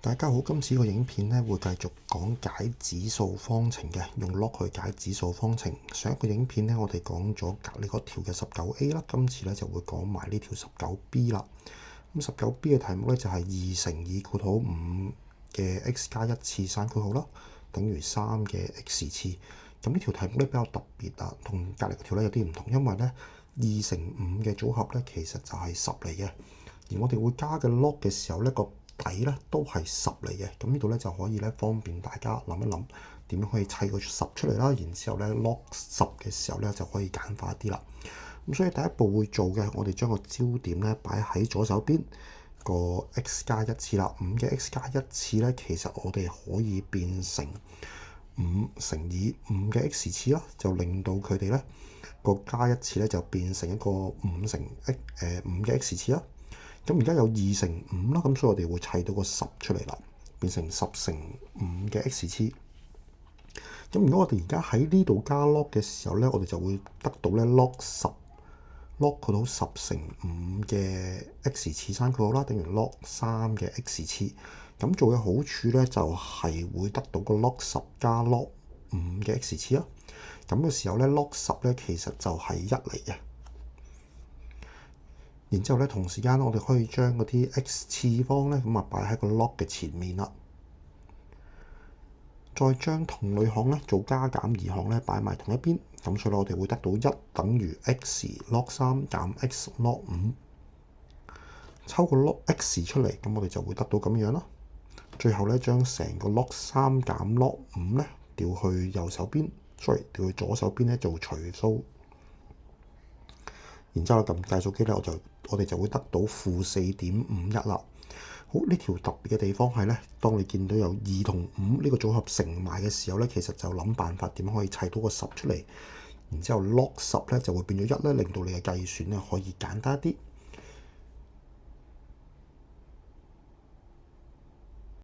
大家好，今次個影片咧會繼續講解指數方程嘅，用 log 去解指數方程。上一個影片咧我哋講咗隔離嗰條嘅 19A 啦，今次咧就會講埋呢條 19B 啦。咁 19B 嘅題目咧就係2乘以括號5嘅 x 加1次刪括號啦，等於3嘅 x 次。咁呢條題目咧比較特別啊，同隔離嗰條咧有啲唔同，因為咧2乘5嘅組合咧其實就係10嚟嘅，而我哋會加嘅 log 嘅時候咧個底咧都係10嚟嘅，咁呢度咧就可以咧方便大家諗一諗點樣可以砌個10出嚟啦，然之後咧 log 10嘅時候咧就可以簡化啲啦。咁所以第一步會做嘅，我哋將個焦點咧擺喺左手邊個 x 加1次啦。5嘅 x 加1次咧，其實我哋可以變成5乘以5嘅 x 次啦，就令到佢哋咧個加1次咧就變成一個5乘5嘅 x 次啦。咁而家有2乘5啦，咁所以我哋會砌到個10出嚟啦，變成10乘5嘅 x 次。咁如果我哋而家喺呢度加 log 嘅時候咧，我哋就會得到咧 log 佢到10乘5嘅 x 次刪括號啦，等於 log 3嘅 x 次。咁做嘅好處咧就係會得到個 log 10加 log 5嘅 x 次啦。咁嘅時候咧 log 10咧其實就係1嚟嘅。然之後咧，同時間我哋可以將嗰啲 x 次方咧咁啊擺喺個 log 嘅前面啦。再將同類項咧做加減移項咧擺埋同一邊，咁所以我哋會得到1等於 x log 3減 x log 5。抽個 log x 出嚟，咁我哋就會得到咁樣啦。最後咧將成個 log 3減 log 5咧調去右手邊，調去左手邊咧做除數。然之後撳計數機咧，我哋就會得到負4.51啦。好，呢條特別嘅地方係咧，當你見到有2同5呢個組合乘埋嘅時候咧，其實就諗辦法點可以砌到個10出嚟。然之後 log 10咧就會變咗1咧，令到你嘅計算咧可以簡單啲。